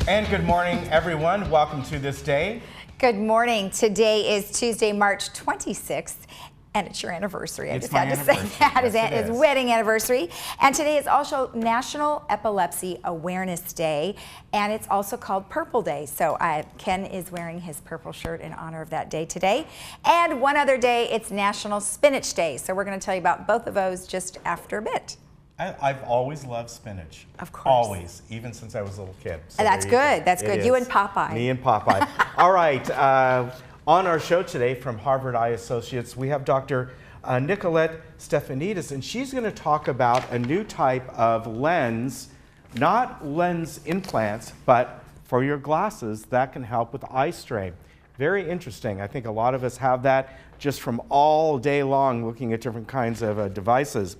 And good morning, everyone. Welcome to This Day. Good morning. Today is Tuesday, March 26th, and it's your anniversary. I just had to say that. Yes, it's wedding anniversary. And today is also National Epilepsy Awareness Day, and it's also called Purple Day. So Ken is wearing his purple shirt in honor of that day today. And one other day, it's National Spinach Day. So we're going to tell you about both of those just after a bit. I've always loved spinach. Of course. Always, even since I was a little kid. So that's good. That's good. You and Popeye. Me and Popeye. All right. On our show today from Harvard Eye Associates, we have Dr. Nicolette Stefanidis, and she's going to talk about a new type of lens, not lens implants, but for your glasses that can help with eye strain. Very interesting. I think a lot of us have that just from all day long looking at different kinds of devices.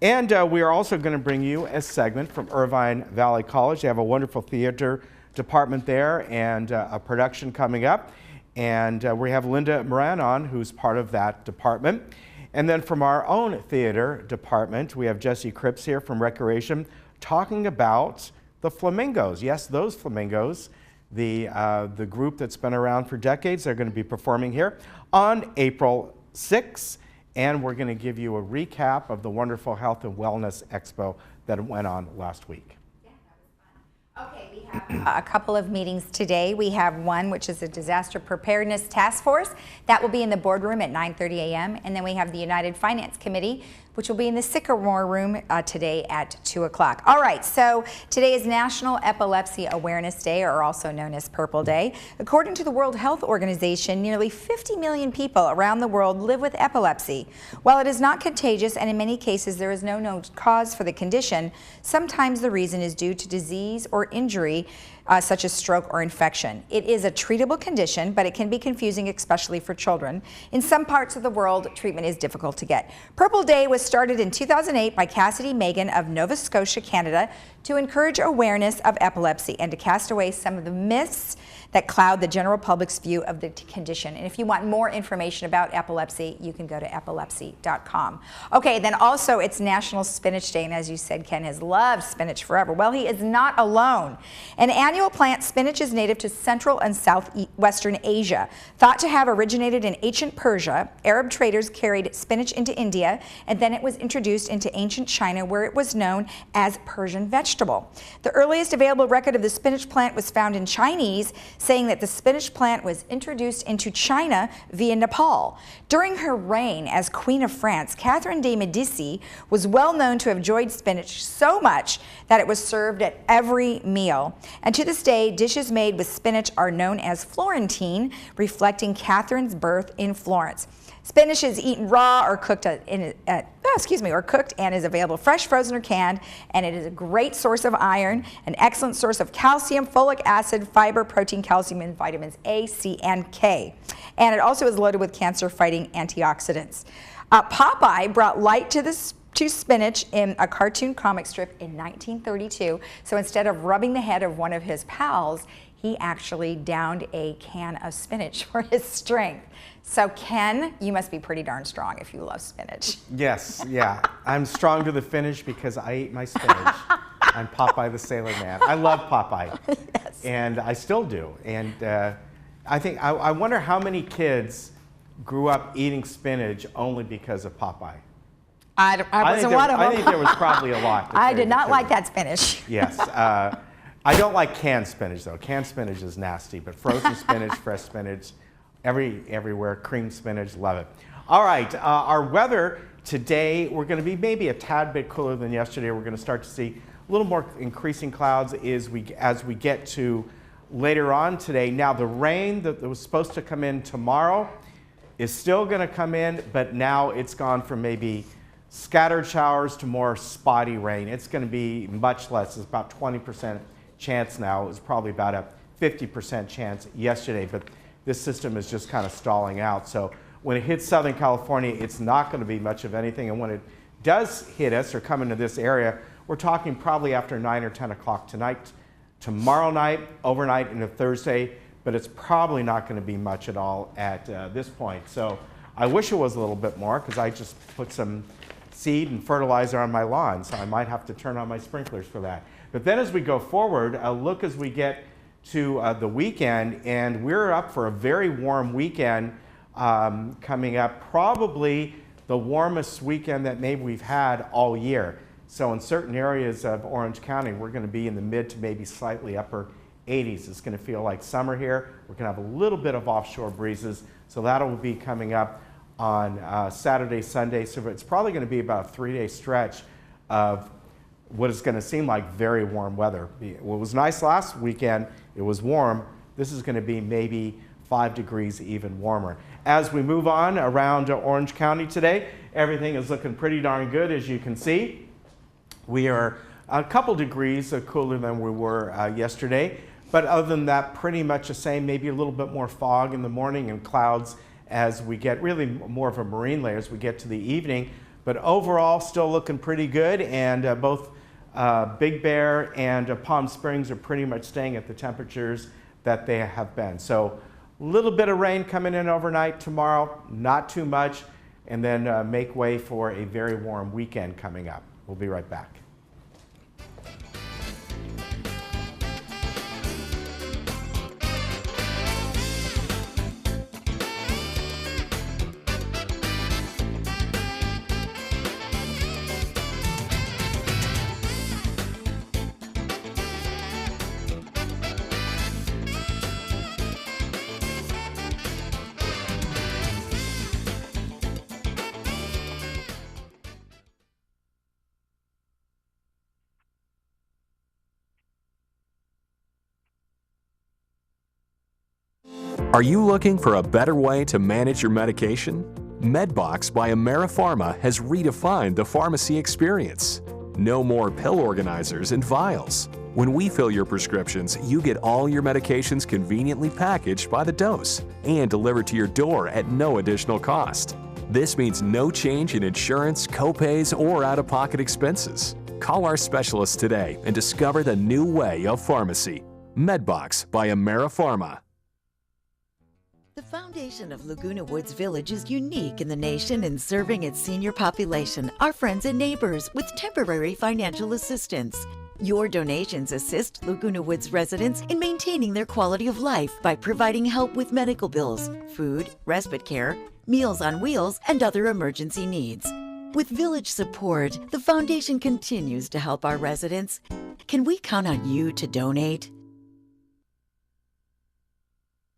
And we are also going to bring you a segment from Irvine Valley College. They have a wonderful theater department there and a production coming up. And we have Linda Moran on, who's part of that department. And then from our own theater department, we have Jesse Cripps here from Recreation talking about the flamingos. Yes, those flamingos, the group that's been around for decades. They're going to be performing here on April 6th. And we're going to give you a recap of the wonderful Health and Wellness Expo that went on last week. Yeah, that was fun. Okay, we have a couple of meetings today. We have one, which is a Disaster Preparedness Task Force. That will be in the boardroom at 9:30 a.m. And then we have the United Finance Committee, which will be in the Sycamore Room today at 2 o'clock. All right, so today is National Epilepsy Awareness Day, or also known as Purple Day. According to the World Health Organization, nearly 50 million people around the world live with epilepsy. While it is not contagious, and in many cases there is no known cause for the condition, sometimes the reason is due to disease or injury, such as stroke or infection. It is a treatable condition, but it can be confusing, especially for children. In some parts of the world, treatment is difficult to get. Purple Day was started in 2008 by Cassidy Megan of Nova Scotia, Canada, to encourage awareness of epilepsy and to cast away some of the myths that cloud the general public's view of the condition. And if you want more information about epilepsy, you can go to epilepsy.com. Okay, then also it's National Spinach Day, and as you said, Ken has loved spinach forever. Well, he is not alone. An annual plant, spinach is native to Central and Southwestern Asia. Thought to have originated in ancient Persia, Arab traders carried spinach into India, and then it was introduced into ancient China, where it was known as Persian vegetable. The earliest available record of the spinach plant was found in Chinese, saying that the spinach plant was introduced into China via Nepal. During her reign as Queen of France, Catherine de Medici was well known to have enjoyed spinach so much that it was served at every meal. And to this day, dishes made with spinach are known as Florentine, reflecting Catherine's birth in Florence. Spinach is eaten raw or cooked or cooked and is available fresh, frozen, or canned, and it is a great source of iron, an excellent source of calcium, folic acid, fiber, protein, calcium, and vitamins A, C, and K. And it also is loaded with cancer-fighting antioxidants. Popeye brought light to spinach in a cartoon comic strip in 1932. So instead of rubbing the head of one of his pals, he actually downed a can of spinach for his strength. So Ken, you must be pretty darn strong if you love spinach. Yes, yeah. I'm strong to the finish because I ate my spinach. I'm Popeye the Sailor Man. I love Popeye. Yes. And I still do. And I wonder how many kids grew up eating spinach only because of Popeye. I wasn't one of them. I think there was probably a lot. I did not like that spinach. Yes. I don't like canned spinach, though. Canned spinach is nasty, but frozen spinach, fresh spinach, everywhere, cream spinach, love it. All right, our weather today, we're going to be maybe a tad bit cooler than yesterday. We're going to start to see a little more increasing clouds as we get to later on today. Now, the rain that was supposed to come in tomorrow is still going to come in, but now it's gone from maybe scattered showers to more spotty rain. It's going to be much less. It's about 20% chance now. It was probably about a 50% chance yesterday, but this system is just kind of stalling out. So when it hits Southern California, it's not going to be much of anything. And when it does hit us or come into this area, we're talking probably after 9 or 10 o'clock tonight, tomorrow night, overnight into Thursday, but it's probably not going to be much at all at this point. So I wish it was a little bit more, because I just put some seed and fertilizer on my lawn, so I might have to turn on my sprinklers for that. But then as we go forward, look as we get to the weekend, and we're up for a very warm weekend coming up, probably the warmest weekend that maybe we've had all year. So in certain areas of Orange County, we're going to be in the mid to maybe slightly upper 80s. It's going to feel like summer here. We're going to have a little bit of offshore breezes, so that'll be coming up on Saturday, Sunday. So it's probably going to be about a 3-day stretch of what is going to seem like very warm weather. It was nice last weekend. It was warm. This is going to be maybe 5 degrees even warmer. As we move on around Orange County today, everything is looking pretty darn good, as you can see. We are a couple degrees cooler than we were yesterday, but other than that, pretty much the same, maybe a little bit more fog in the morning and clouds as we get really more of a marine layer as we get to the evening. But overall, still looking pretty good, and both Big Bear and Palm Springs are pretty much staying at the temperatures that they have been. So a little bit of rain coming in overnight tomorrow, not too much, and then make way for a very warm weekend coming up. We'll be right back. Are you looking for a better way to manage your medication? MedBox by AmeriPharma has redefined the pharmacy experience. No more pill organizers and vials. When we fill your prescriptions, you get all your medications conveniently packaged by the dose and delivered to your door at no additional cost. This means no change in insurance, copays, or out-of-pocket expenses. Call our specialists today and discover the new way of pharmacy. MedBox by AmeriPharma. The foundation of Laguna Woods Village is unique in the nation in serving its senior population, our friends and neighbors, with temporary financial assistance. Your donations assist Laguna Woods residents in maintaining their quality of life by providing help with medical bills, food, respite care, Meals on Wheels, and other emergency needs. With village support, the foundation continues to help our residents. Can we count on you to donate?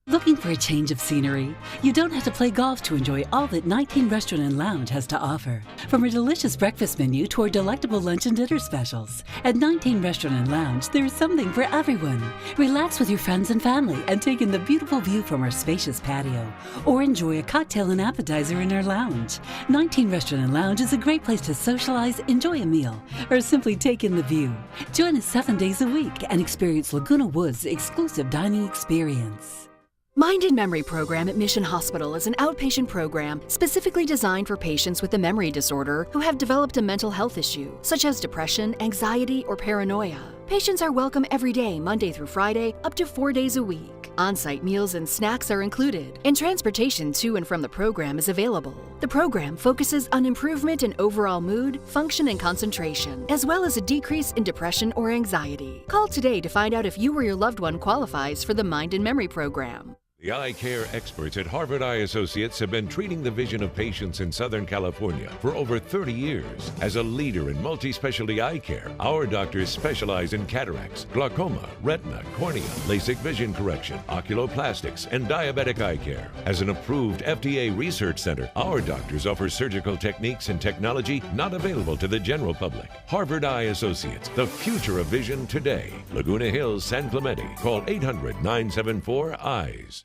Looking for a change of scenery? You don't have to play golf to enjoy all that 19 Restaurant and Lounge has to offer. From a delicious breakfast menu to our delectable lunch and dinner specials. At 19 Restaurant and Lounge, there is something for everyone. Relax with your friends and family and take in the beautiful view from our spacious patio. Or enjoy a cocktail and appetizer in our lounge. 19 Restaurant and Lounge is a great place to socialize, enjoy a meal, or simply take in the view. Join us 7 days a week and experience Laguna Woods' exclusive dining experience. Mind and Memory Program at Mission Hospital is an outpatient program specifically designed for patients with a memory disorder who have developed a mental health issue, such as depression, anxiety, or paranoia. Patients are welcome every day, Monday through Friday, up to 4 days a week. On-site meals and snacks are included, and transportation to and from the program is available. The program focuses on improvement in overall mood, function, and concentration, as well as a decrease in depression or anxiety. Call today to find out if you or your loved one qualifies for the Mind and Memory Program. The eye care experts at Harvard Eye Associates have been treating the vision of patients in Southern California for over 30 years. As a leader in multi-specialty eye care, our doctors specialize in cataracts, glaucoma, retina, cornea, LASIK vision correction, oculoplastics, and diabetic eye care. As an approved FDA research center, our doctors offer surgical techniques and technology not available to the general public. Harvard Eye Associates, the future of vision today. Laguna Hills, San Clemente. Call 800-974-EYES.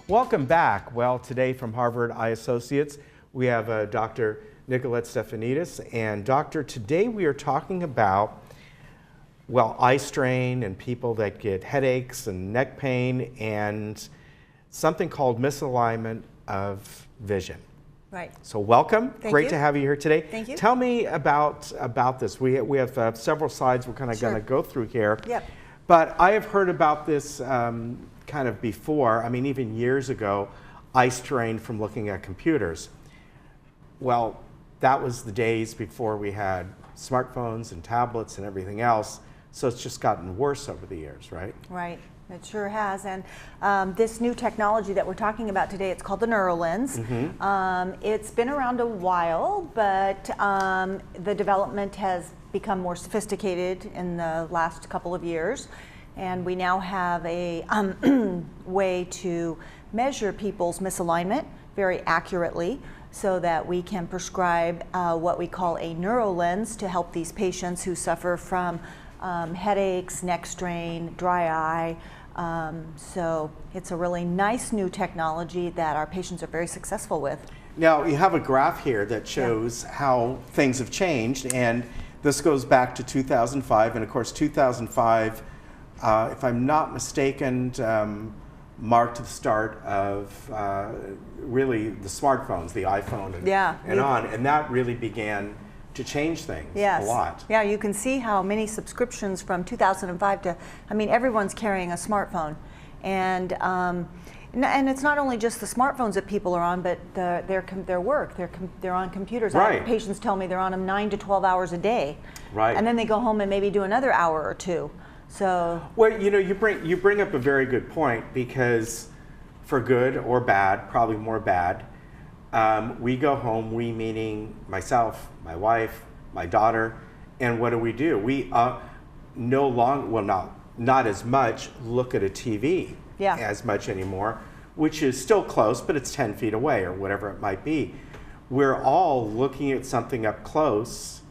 Welcome back. Well, today from Harvard Eye Associates, we have Dr. Nicolette Stefanidis. And Doctor, today we are talking about, well, eye strain and people that get headaches and neck pain and something called misalignment of vision. Right. So welcome. Thank Great you. to have you here today. Thank you. Tell me about this. We have several slides we're kind of going to go through here. Yep. But I have heard about this kind of before. I mean, even years ago. ice terrain from looking at computers. Well, that was the days before we had smartphones and tablets and everything else, so it's just gotten worse over the years, right? Right. It sure has, and this new technology that we're talking about today, it's called the NeuroLens. It's been around a while, but the development has become more sophisticated in the last couple of years, and we now have a way to measure people's misalignment very accurately so that we can prescribe what we call a NeuroLens to help these patients who suffer from headaches, neck strain, dry eye. So it's a really nice new technology that our patients are very successul with. Now, you have a graph here that shows how things have changed, and this goes back to 2005, and of course 2005, if I'm not mistaken, marked the start of really the smartphones, the iPhone and that really began to change things a lot. Yeah, you can see how many subscriptions from 2005 to, I mean, everyone's carrying a smartphone. And it's not only just the smartphones that people are on, but their work, they're on computers. I have patients tell me they're on them 9 to 12 hours a day. Right. And then they go home and maybe do another hour or two. So. Well, you know, you bring up a very good point, because for good or bad, probably more bad, we go home, we meaning myself, my wife, my daughter, and what do? We no longer, well, not as much look at a TV as much anymore, which is still close, but it's 10 feet away or whatever it might be. We're all looking at something up close,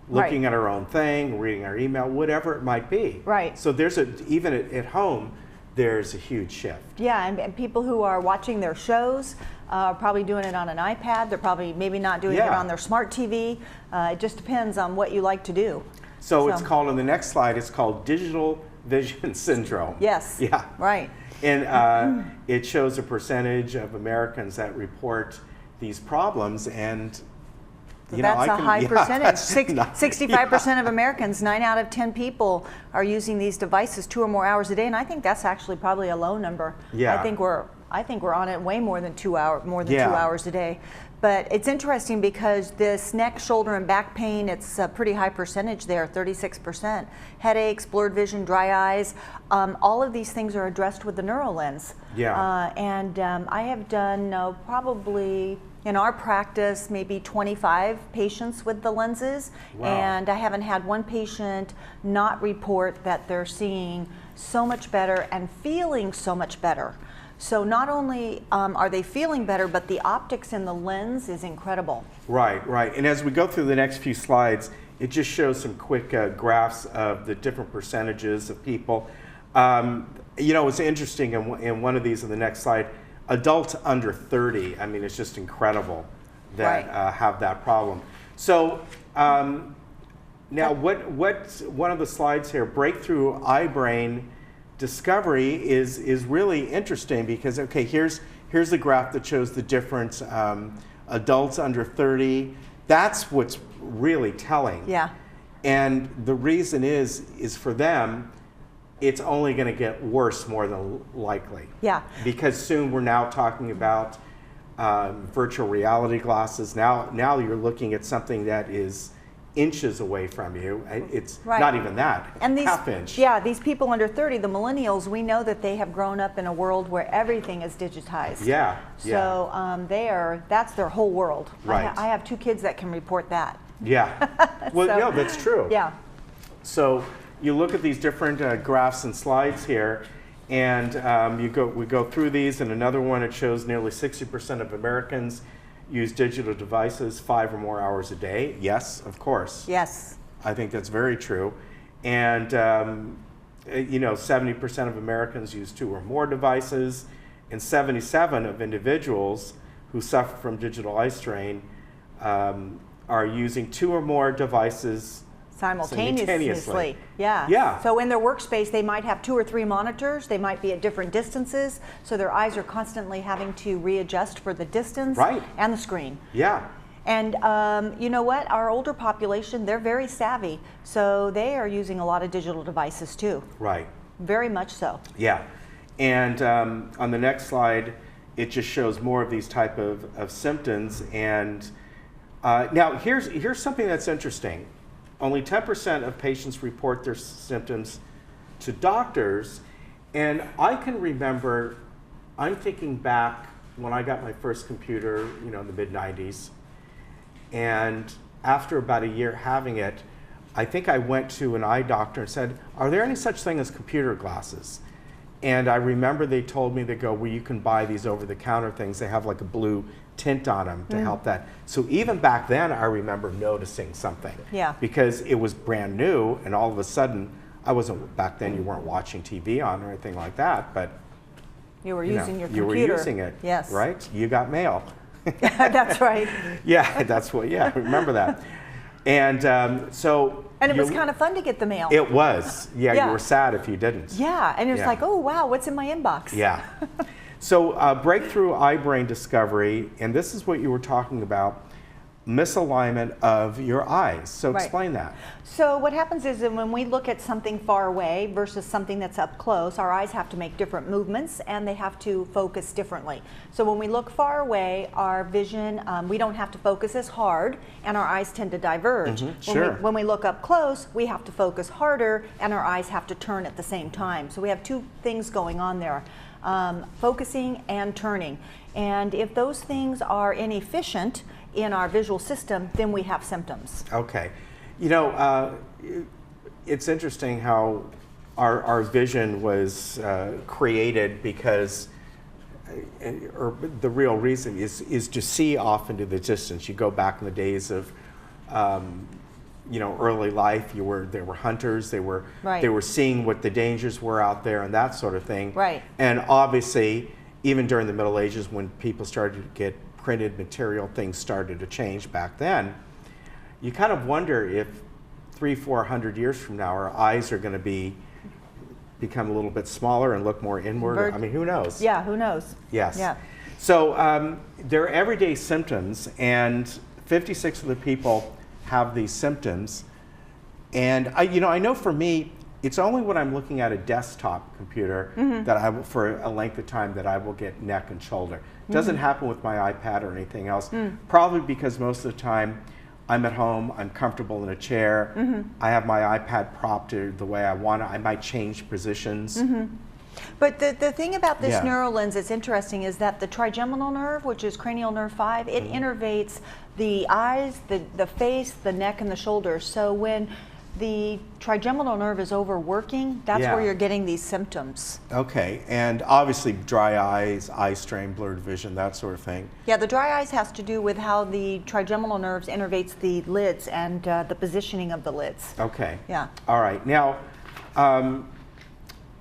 looking at our own thing, reading our email, whatever it might be. Right. So there's even at home, there's a huge shift. Yeah, and people who are watching their shows are probably doing it on an iPad. They're probably maybe not doing it on their smart TV. It just depends on what you like to do. So it's called, on the next slide, it's called digital vision syndrome. Yes. Yeah. Right. And it shows a percentage of Americans that report these problems, and that's a high percentage. 65% of Americans, 9 out of 10 people, are using these devices 2 or more hours a day, and I think that's actually probably a low number. Yeah. I think we're on it way more than 2 hours a day. But it's interesting because this neck, shoulder, and back pain, it's a pretty high percentage there, 36%. Headaches, blurred vision, dry eyes, all of these things are addressed with the NeuroLens. Yeah. I have done probably, in our practice, maybe 25 patients with the lenses. Wow. And I haven't had one patient not report that they're seeing so much better and feeling so much better. So not only are they feeling better, but the optics in the lens is incredible. Right, right. And as we go through the next few slides, it just shows some quick graphs of the different percentages of people. You know, it's interesting in one of these on the next slide, adults under 30, I mean, it's just incredible that have that problem. So now what's one of the slides here, breakthrough eye brain discovery is really interesting, because here's the graph that shows the difference. Adults under 30, that's what's really telling. Yeah. And the reason is for them, it's only going to get worse more than likely. Yeah. Because soon we're now talking about virtual reality glasses. Now you're looking at something that is inches away from you. It's not even that, and these, half inch. Yeah, these people under 30, the millennials, we know that they have grown up in a world where everything is digitized. Yeah. So that's their whole world. Right. I have 2 kids that can report that. Yeah. Well, no, that's true. Yeah. So you look at these different graphs and slides here, and we go through these, and another one, it shows nearly 60% of Americans use digital devices 5 or more hours a day. Yes, of course. Yes. I think that's very true. And, 70% of Americans use 2 or more devices, and 77% of individuals who suffer from digital eye strain are using 2 or more devices simultaneously. Yeah. Yeah. So in their workspace, they might have 2 or 3 monitors. They might be at different distances, so their eyes are constantly having to readjust for the distance and the screen. Yeah. And you know what? Our older population, they're very savvy, so they are using a lot of digital devices too. Right. Very much so. Yeah. And on the next slide, it just shows more of these type of symptoms. And now here's something that's interesting. Only 10% of patients report their symptoms to doctors. And I can remember, I'm thinking back when I got my first computer, in the mid-90s. And after about a year having it, I think I went to an eye doctor and said, are there any such thing as computer glasses? And I remember they told me, they go, well, you can buy these over-the-counter things. They have like a blue tint on them to help that. So even back then, I remember noticing something. Yeah. Because it was brand new, and all of a sudden, back then you weren't watching TV on or anything like that, but you were using your computer. You were using it, yes. Right? You got mail. That's right. Yeah, remember that. And And it was kind of fun to get the mail. It was. Yeah, you were sad if you didn't. Yeah, and it was like, oh, wow, what's in my inbox? Yeah. So breakthrough eye brain discovery, and this is what you were talking about, misalignment of your eyes. So explain that. So what happens is that when we look at something far away versus something that's up close, our eyes have to make different movements and they have to focus differently. So when we look far away, our vision, we don't have to focus as hard and our eyes tend to diverge. When we look up close, we have to focus harder and our eyes have to turn at the same time. So we have two things going on there, focusing and turning. And if those things are inefficient in our visual system, then we have symptoms. Okay. It's interesting how our vision was created because, or the real reason is to see off into the distance. You go back in the days of, early life. There were hunters. They were seeing what the dangers were out there and that sort of thing. Right. And obviously, even during the Middle Ages, when people started to get printed material, things started to change back then. You kind of wonder if 300-400 years from now, our eyes are going to become a little bit smaller and look more inward. I mean, who knows? Yeah, who knows? Yes. Yeah. So there are everyday symptoms, and 56 of the people have these symptoms. And I know for me, it's only when I'm looking at a desktop computer that for a length of time, that I will get neck and shoulder. It doesn't happen with my iPad or anything else, probably because most of the time I'm at home, I'm comfortable in a chair, I have my iPad propped the way I want it. I might change positions. But the thing about this neural lens that's interesting is that the trigeminal nerve, which is cranial nerve 5, it innervates the eyes, the face, the neck, and the shoulders. So when the trigeminal nerve is overworking, that's where you're getting these symptoms. Okay, and obviously dry eyes, eye strain, blurred vision, that sort of thing. Yeah, the dry eyes has to do with how the trigeminal nerves innervates the lids and the positioning of the lids. Okay. Yeah. All right. Now, and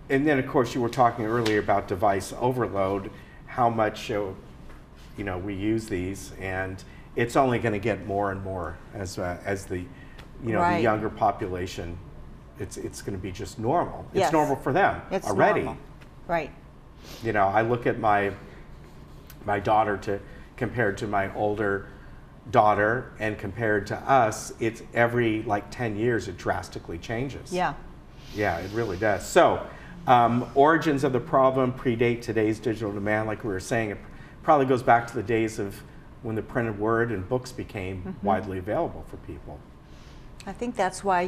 then of course you were talking earlier about device overload, how much we use these, and it's only going to get more and more as the the younger population, it's going to be just normal. It's normal for them already. Normal. Right. I look at my daughter compared to my older daughter, and compared to us, it's every 10 years it drastically changes. Yeah. Yeah, it really does. So, origins of the problem predate today's digital demand. Like we were saying, it probably goes back to the days of when the printed word and books became widely available for people. I think that's why,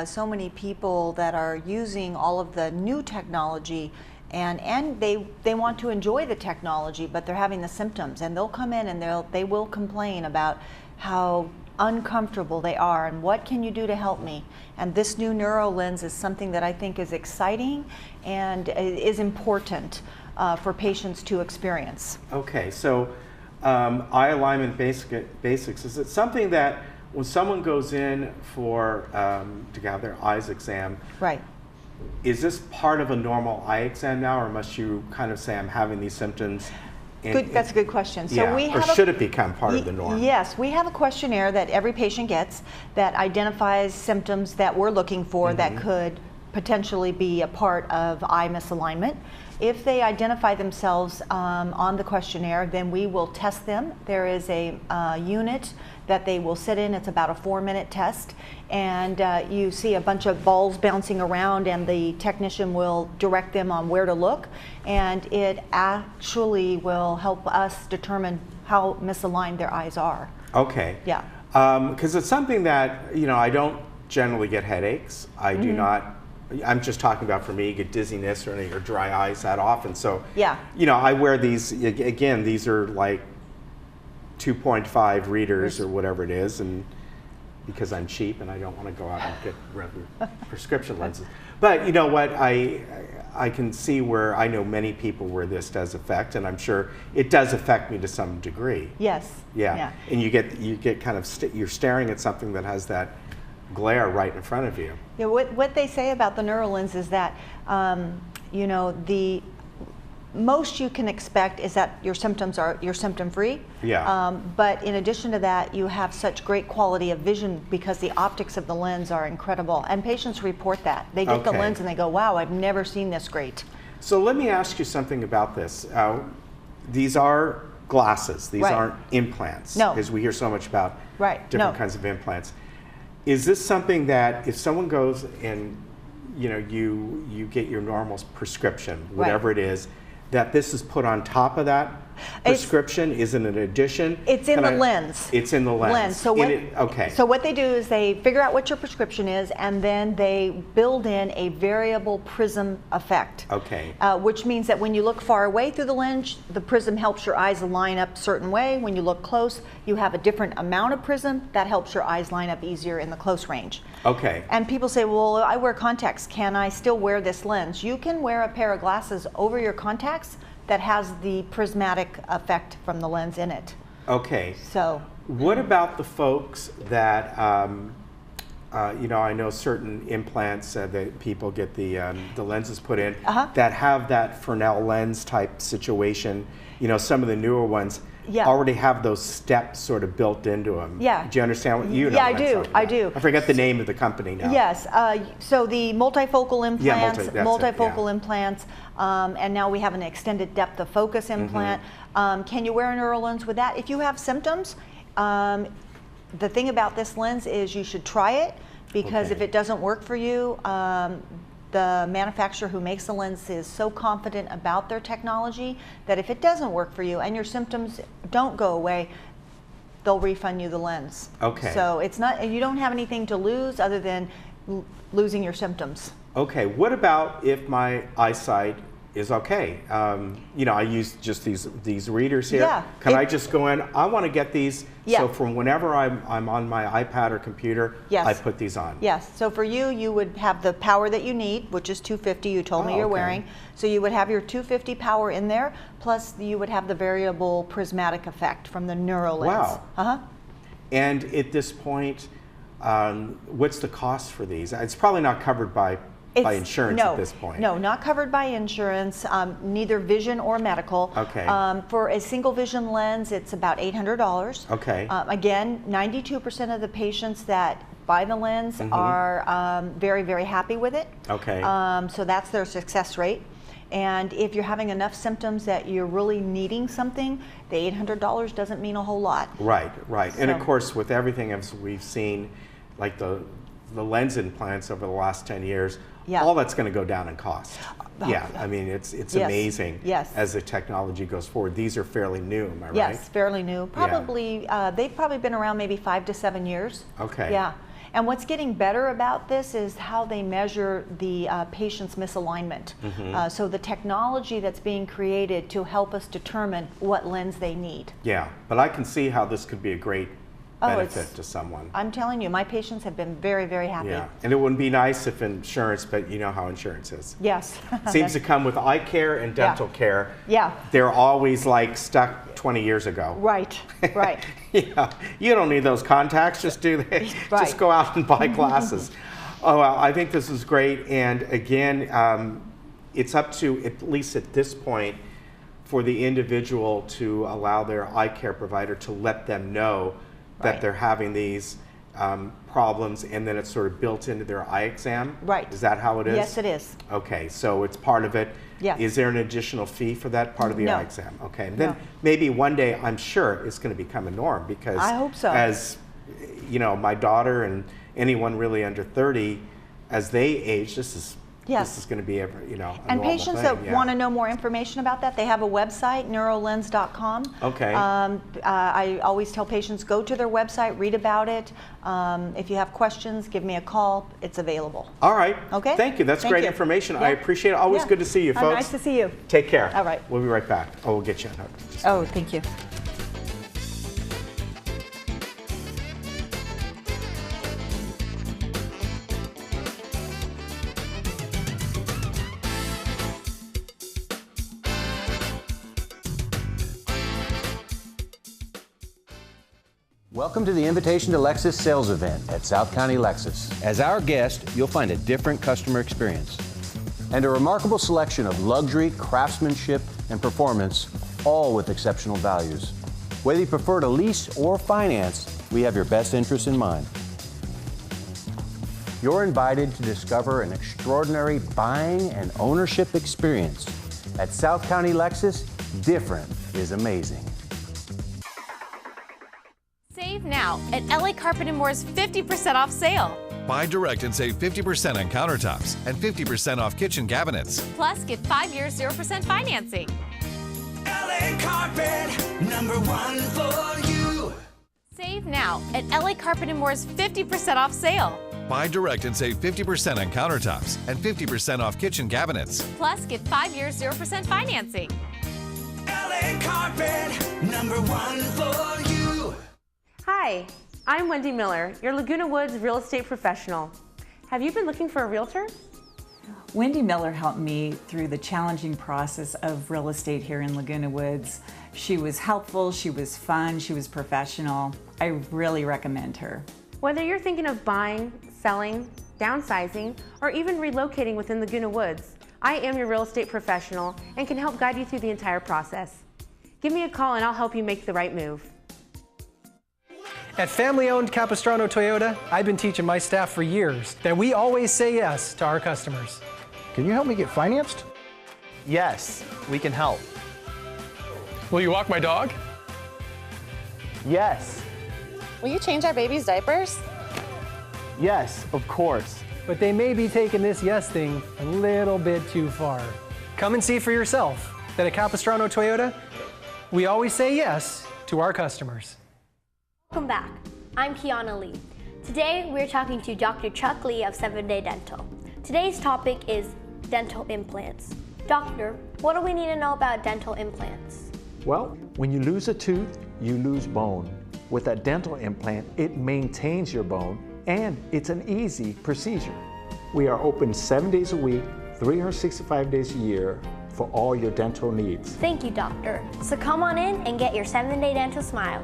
so many people that are using all of the new technology and they want to enjoy the technology, but they're having the symptoms, and they'll come in and they will complain about how uncomfortable they are and what can you do to help me. And this new neural lens is something that I think is exciting and is important for patients to experience. Okay, so eye alignment basics, is it something that when someone goes in to have their eyes exam, is this part of a normal eye exam now, or must you kind of say, I'm having these symptoms? That's a good question. So or should it become part of the norm? Yes, we have a questionnaire that every patient gets that identifies symptoms that we're looking for that could potentially be a part of eye misalignment. If they identify themselves on the questionnaire, then we will test them. There is a unit that they will sit in. It's about a 4-minute test, and you see a bunch of balls bouncing around, and the technician will direct them on where to look, and it actually will help us determine how misaligned their eyes are. Okay. Yeah. Because it's something that, you know, I don't generally get headaches. I do not. I'm just talking about, for me, you get dizziness or dry eyes that often. So, Yeah. you know, I wear these, again, these are like 2.5 readers or whatever it is, and because I'm cheap and I don't want to go out and get prescription lenses. But you know what, I can see where I know many people where this does affect, and I'm sure it does affect me to some degree. Yes. Yeah. And you get kind of, you're staring at something that has that glare right in front of you. Yeah, what they say about the NeuroLens is that, you know, the most you can expect is that you're symptom free. Yeah. But in addition to that, you have such great quality of vision because the optics of the lens are incredible. And patients report that. They get the Okay. lens and they go, wow, I've never seen this great. So let me ask you something about this. These are glasses. These Right. aren't implants. No. Because we hear so much about Right. different No. kinds of implants. Is this something that if someone goes and, you know, you get your normal prescription, whatever it is, that this is put on top of that prescription? Is it an addition? It's in the lens. It's in the lens. So okay. So what they do is they figure out what your prescription is, and then they build in a variable prism effect. Okay. Which means that when you look far away through the lens, the prism helps your eyes line up a certain way. When you look close, you have a different amount of prism that helps your eyes line up easier in the close range. Okay. And people say, well, I wear contacts. Can I still wear this lens? You can wear a pair of glasses over your contacts that has the prismatic effect from the lens in it. Okay. So. What about the folks that, you know, I know certain implants that people get the lenses put in that have that Fresnel lens type situation. You know, some of the newer ones already have those steps sort of built into them. Yeah. Do you understand what you know? Yeah, what I'm I do. talking I about? do. I forget the name of the company now. Yes. So the multifocal implants, that's it, multifocal yeah. implants, and now we have an extended depth of focus implant. Can you wear a NeuroLens with that? If you have symptoms, the thing about this lens is you should try it, because if it doesn't work for you, the manufacturer who makes the lens is so confident about their technology that if it doesn't work for you and your symptoms don't go away, they'll refund you the lens. Okay. So it's not, you don't have anything to lose other than losing your symptoms. Okay. What about if my eyesight is okay? You know, I use just these readers here. Yeah. Can I just go in? I want to get these. Yeah. So from whenever I'm on my iPad or computer, Yes. I put these on. Yes, so for you, you would have the power that you need, which is 250, you told me you're okay. wearing. So you would have your 250 power in there, plus you would have the variable prismatic effect from the NeuroLens. Wow. Uh-huh. And at this point, what's the cost for these? It's probably not covered by insurance at this point. No, not covered by insurance, neither vision or medical. Okay. For a single vision lens, it's about $800. Okay. Again, 92% of the patients that buy the lens are very, very happy with it. Okay. So that's their success rate. And if you're having enough symptoms that you're really needing something, the $800 doesn't mean a whole lot. Right, right. And of So- course, with everything as we've seen, like the lens implants over the last 10 years, all that's going to go down in cost. Yeah, I mean, it's Yes, amazing yes. as the technology goes forward. These are fairly new, am I right? Yes, fairly new. Probably, they've probably been around maybe 5 to 7 years. Okay. Yeah. And what's getting better about this is how they measure the patient's misalignment. So the technology that's being created to help us determine what lens they need. Yeah, but I can see how this could be a great benefit to someone. I'm telling you, my patients have been very, very happy. Yeah, and it wouldn't be nice if insurance, but you know how insurance is. Yes. Seems to come with eye care and dental care. Yeah. They're always like stuck 20 years ago. Right, right. Yeah, you don't need those contacts. Just do that. Right. Just go out and buy glasses. Oh, well, I think this is great. And again, it's up to, at least at this point, for the individual to allow their eye care provider to let them know that they're having these problems, and then it's sort of built into their eye exam. Right. Is that how it is? Yes, it is. Okay, so it's part of it. Yes. Is there an additional fee for that part of the No. eye exam? Okay. And then No. maybe one day, I'm sure it's going to become a norm because I hope so. as you know, my daughter and anyone really under 30, as they age, this is going to be a And normal patients thing, that want to know more information about that, they have a website, neurolens.com. Okay. I always tell patients, go to their website, read about it. If you have questions, give me a call. It's available. All right. Okay. Thank you. That's Thank great you. information. Yeah. I appreciate it. Always Yeah. good to see you, folks. Nice to see you. Take care. All right. We'll be right back. Oh, we'll get you. Oh, thank you. Welcome to the Invitation to Lexus sales event at South County Lexus. As our guest, you'll find a different customer experience and a remarkable selection of luxury, craftsmanship, and performance, all with exceptional values. Whether you prefer to lease or finance, we have your best interests in mind. You're invited to discover an extraordinary buying and ownership experience. At South County Lexus, different is amazing. Save now at LA Carpet & More's 50% off sale. Buy direct and save 50% on countertops and 50% off kitchen cabinets. Plus, get 5 years 0% financing. LA Carpet, #1 for you. Save now at LA Carpet & More's 50% off sale. Buy direct and save 50% on countertops and 50% off kitchen cabinets. Plus, get 5 years 0% financing. LA Carpet, #1 for you. Hi, I'm Wendy Miller, your Laguna Woods real estate professional. Have you been looking for a realtor? Wendy Miller helped me through the challenging process of real estate here in Laguna Woods. She was helpful, she was fun, she was professional. I really recommend her. Whether you're thinking of buying, selling, downsizing, or even relocating within Laguna Woods, I am your real estate professional and can help guide you through the entire process. Give me a call and I'll help you make the right move. At family-owned Capistrano Toyota, I've been teaching my staff for years that we always say yes to our customers. Can you help me get financed? Yes, we can help. Will you walk my dog? Yes. Will you change our baby's diapers? Yes, of course. But they may be taking this yes thing a little bit too far. Come and see for yourself that at Capistrano Toyota, we always say yes to our customers. Welcome back. I'm Kiana Lee. Today we're talking to Dr. Chuck Lee of 7-Day Dental. Today's topic is dental implants. Doctor, what do we need to know about dental implants? Well, when you lose a tooth, you lose bone. With a dental implant, it maintains your bone and it's an easy procedure. We are open 7 days a week, 365 days a year for all your dental needs. Thank you, doctor. So come on in and get your 7-Day Dental smile.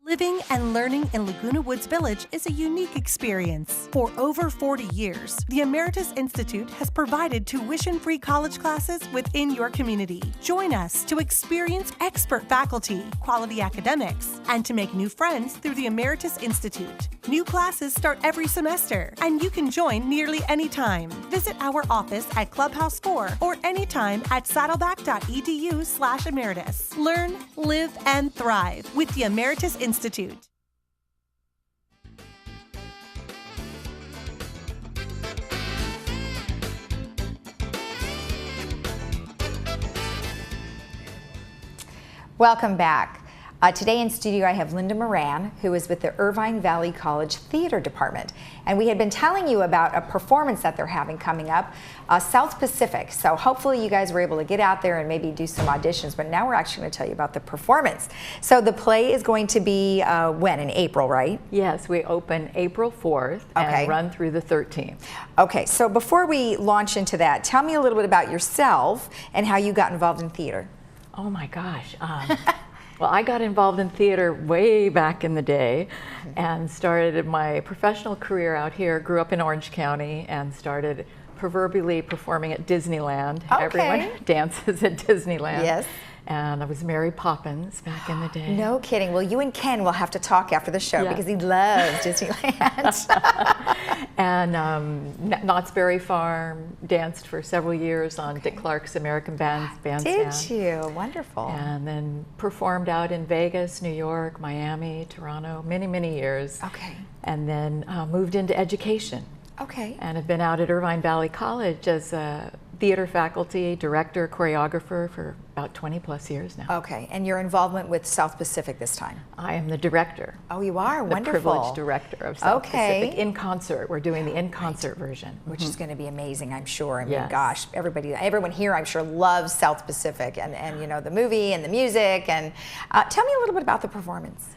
Living and learning in Laguna Woods Village is a unique experience. For over 40 years, the Emeritus Institute has provided tuition-free college classes within your community. Join us to experience expert faculty, quality academics, and to make new friends through the Emeritus Institute. New classes start every semester, and you can join nearly any time. Visit our office at Clubhouse 4 or anytime at saddleback.edu/emeritus. Learn, live, and thrive with the Emeritus Institute. Welcome back. Today in studio I have Linda Moran, who is with the Irvine Valley College Theater Department. And we had been telling you about a performance that they're having coming up, South Pacific. So hopefully you guys were able to get out there and maybe do some auditions, but now we're actually going to tell you about the performance. So the play is going to be when? In April, right? Yes, we open April 4th and run through the 13th. Okay, so before we launch into that, tell me a little bit about yourself and how you got involved in theater. Oh my gosh. Well, I got involved in theater way back in the day and started my professional career out here, grew up in Orange County and started proverbially performing at Disneyland. Okay. Everyone dances at Disneyland. Yes. And I was Mary Poppins back in the day. No kidding. Well, you and Ken will have to talk after the show because he loves Disneyland. And Knott's Berry Farm, danced for several years on Dick Clark's American Bandstand. Did you? Wonderful. And then performed out in Vegas, New York, Miami, Toronto, many, many years. Okay. And then moved into education. Okay. And have been out at Irvine Valley College as a theater faculty, director, choreographer for about 20 plus years now. Okay, and your involvement with South Pacific this time? I am the director. Oh, you are? The Wonderful. privileged director of South Pacific in concert. We're doing the in concert version. Which is going to be amazing, I'm sure. I mean, Yes. gosh, everyone here, I'm sure, loves South Pacific and you know, the movie and the music. And tell me a little bit about the performance.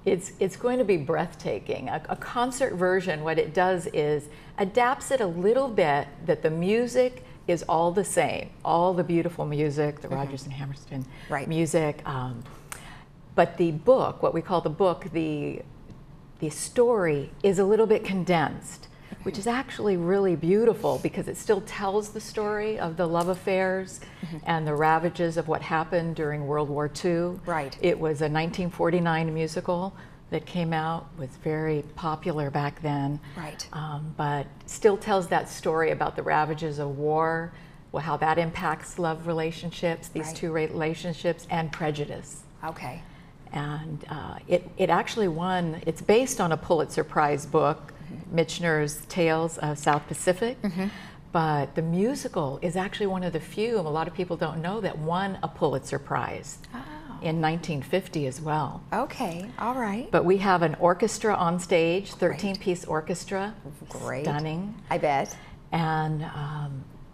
It's going to be breathtaking. A concert version, what it does is adapts it a little bit that the music is all the same, all the beautiful music, the Rodgers and Hammerstein music, but the book, what we call the book, the story is a little bit condensed, which is actually really beautiful because it still tells the story of the love affairs and the ravages of what happened during World War II. Right. It was a 1949 musical that came out, was very popular back then. Right. But still tells that story about the ravages of war, how that impacts love relationships, these two relationships, and prejudice. Okay. And it actually won, it's based on a Pulitzer Prize book, Michener's Tales of South Pacific. But the musical is actually one of the few, and a lot of people don't know, that won a Pulitzer Prize. In 1950 as well. Okay, all right. But we have an orchestra on stage, 13-piece orchestra. Great. Stunning. I bet. And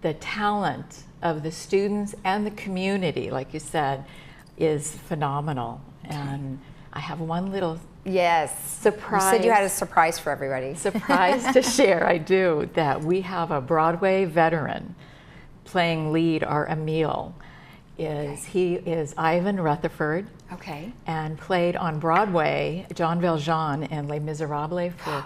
the talent of the students and the community, like you said, is phenomenal. And I have one little surprise. You said you had a surprise for everybody. Surprise to share, I do, that we have a Broadway veteran playing lead, our Emile. He is Ivan Rutherford. Okay. And played on Broadway Jean Valjean in Les Miserables for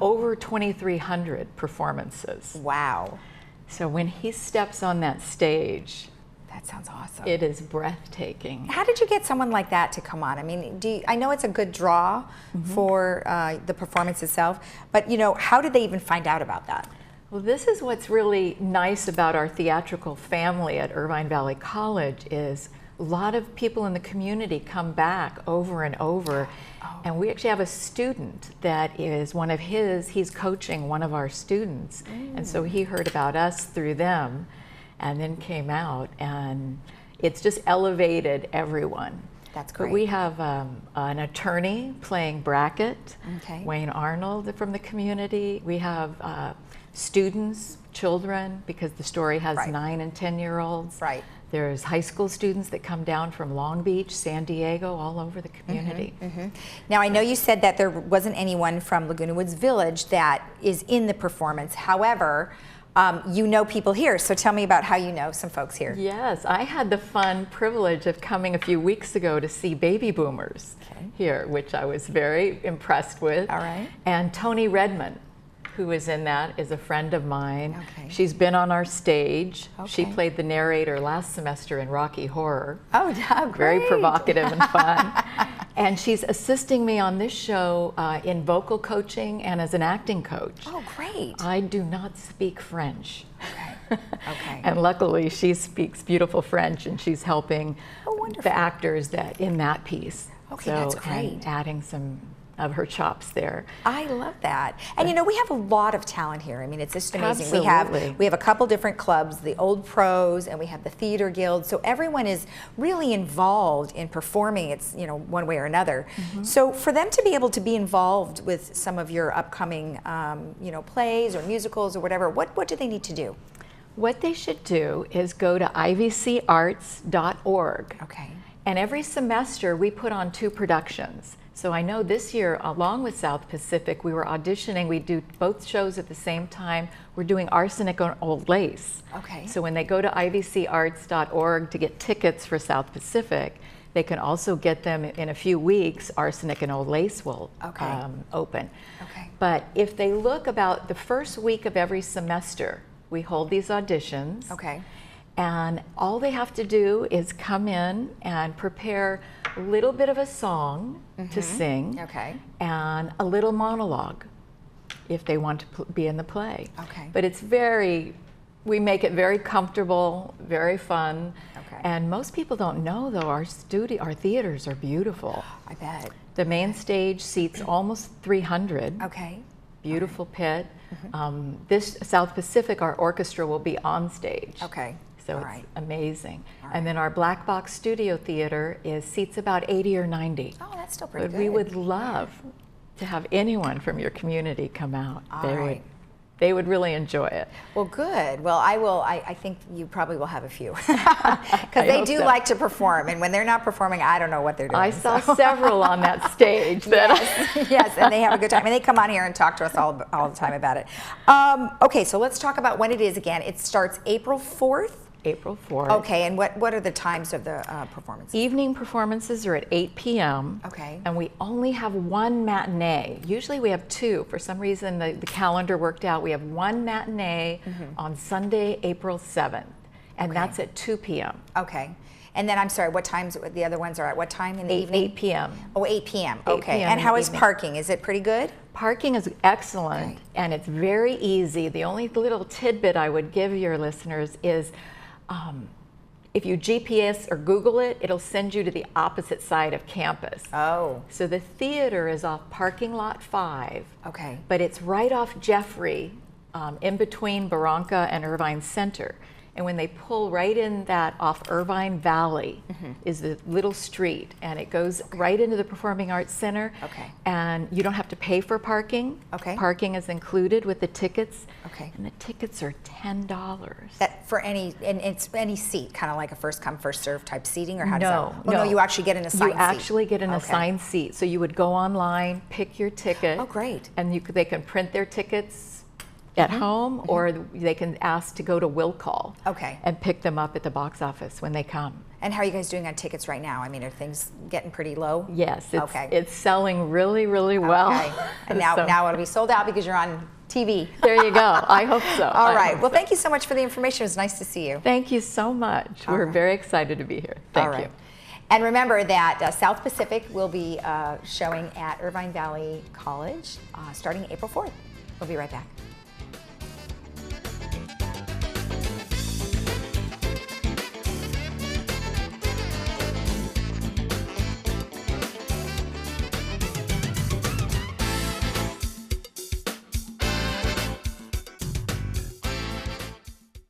over 2,300 performances. Wow. So when he steps on that stage, that sounds awesome. It is breathtaking. How did you get someone like that to come on? I mean, I know it's a good draw for the performance itself, but you know, how did they even find out about that? Well, this is what's really nice about our theatrical family at Irvine Valley College is a lot of people in the community come back over and over. And we actually have a student that is one of he's coaching one of our students. And so he heard about us through them and then came out, and it's just elevated everyone. That's great. But we have an attorney playing Brackett, Wayne Arnold from the community. We have students, children, because the story has 9 and 10-year-olds. Right. There's high school students that come down from Long Beach, San Diego, all over the community. Now, I know you said that there wasn't anyone from Laguna Woods Village that is in the performance. However, you know people here, so tell me about how you know some folks here. Yes, I had the fun privilege of coming a few weeks ago to see baby boomers here, which I was very impressed with. All right. And Tony Redmond, who is in that, is a friend of mine. She's been on our stage. She played the narrator last semester in Rocky Horror. Oh, great. Very provocative and fun. And she's assisting me on this show in vocal coaching and as an acting coach. Oh, great. I do not speak French. Okay. And luckily she speaks beautiful French, and she's helping the actors that in that piece. Okay, that's great. And adding some of her chops there. I love that. And you know, we have a lot of talent here. I mean, it's just amazing. Absolutely. We have a couple different clubs, the Old Pros, and we have the Theater Guild. So everyone is really involved in performing, it's, you know, one way or another. So for them to be able to be involved with some of your upcoming, you know, plays or musicals or whatever, what do they need to do? What they should do is go to ivcarts.org. Okay. And every semester we put on 2 productions. So I know this year, along with South Pacific, we were auditioning. We do both shows at the same time. We're doing Arsenic on Old Lace. Okay. So when they go to ivcarts.org to get tickets for South Pacific, they can also get them in a few weeks. Arsenic and Old Lace will open. Okay. But if they look about the first week of every semester, we hold these auditions. Okay. And all they have to do is come in and prepare a little bit of a song to sing, and a little monologue if they want to be in the play. But it's we make it very comfortable, very fun. And most people don't know, though, our theaters are beautiful. I bet. The main stage seats almost 300. Beautiful pit. This South Pacific, our orchestra will be on stage. So it's amazing. And then our black box studio theater seats about 80 or 90. Oh, that's still pretty But good. we would love to have anyone from your community come out. They would really enjoy it. Well, good. Well, I think you probably will have a few. Because they do like to perform, and when they're not performing, I don't know what they're doing. I saw several on that stage. Yes, and they have a good time. And they come on here and talk to us all the time about it. Okay, so let's talk about when it is again. It starts April 4th. April 4th. Okay, and what are the times of the performance? Evening performances are at 8 p.m. And we only have one matinee. Usually we have two. For some reason, the calendar worked out. We have one matinee on Sunday, April 7th. And that's at 2 p.m. And then, I'm sorry, what times the other ones are at? What time in the evening? 8 p.m. Oh, 8 p.m. 8 Okay. p.m. And in how the is evening. parking? Is it pretty good? Parking is excellent, and it's very easy. The only little tidbit I would give your listeners is if you GPS or Google it, it'll send you to the opposite side of campus. So the theater is off parking lot 5. But it's right off Jeffrey, in between Barranca and Irvine Center. And when they pull right in that off Irvine Valley is the little street, and it goes right into the Performing Arts Center. And you don't have to pay for parking. Parking is included with the tickets. And the tickets are $10. That for any, and it's any seat, kind of like a first come, first serve type seating, or how does No, that? No, you actually get an assigned seat. You actually get an assigned seat. So you would go online, pick your ticket. And they can print their tickets at home, or they can ask to go to Will Call and pick them up at the box office when they come. And how are you guys doing on tickets right now? I mean, are things getting pretty low? Yes, it's selling really, really well. And now it'll be sold out because you're on TV. There you go. I hope so. All right. Well, thank you so much for the information. It was nice to see you. Thank you so much. We're very excited to be here. Thank you. And remember that South Pacific will be showing at Irvine Valley College starting April 4th. We'll be right back.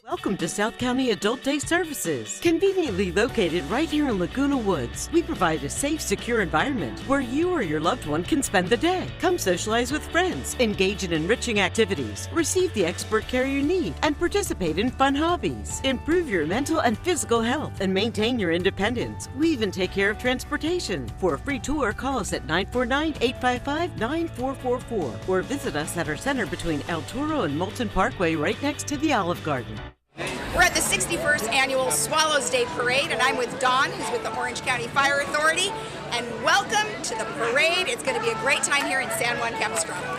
Welcome to South County Adult Day Services. Conveniently located right here in Laguna Woods, we provide a safe, secure environment where you or your loved one can spend the day. Come socialize with friends, engage in enriching activities, receive the expert care you need, and participate in fun hobbies. Improve your mental and physical health and maintain your independence. We even take care of transportation. For a free tour, call us at 949-855-9444 or visit us at our center between El Toro and Moulton Parkway right next to the Olive Garden. We're at the 61st Annual Swallows Day Parade, and I'm with Dawn, who's with the Orange County Fire Authority. And welcome to the parade. It's going to be a great time here in San Juan Capistrano.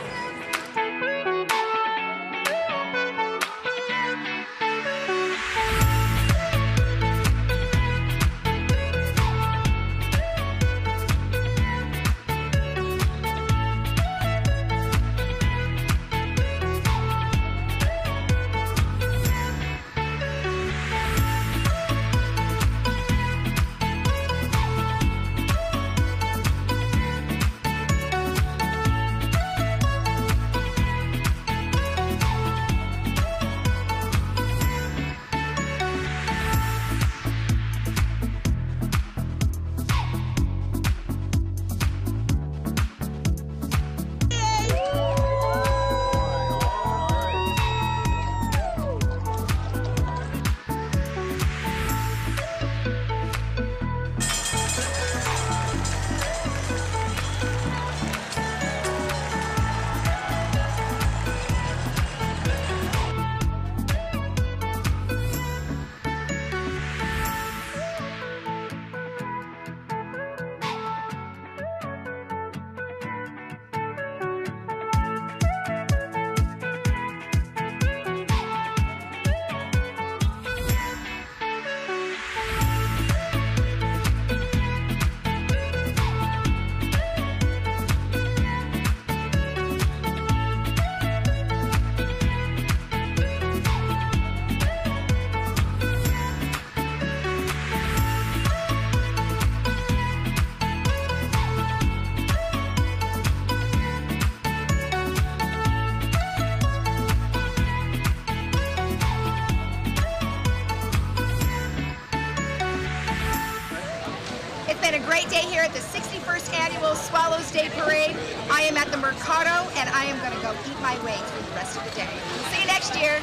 been a great day here at the 61st Annual Swallows Day Parade. I am at the Mercado, and I am going to go eat my way through the rest of the day. See you next year.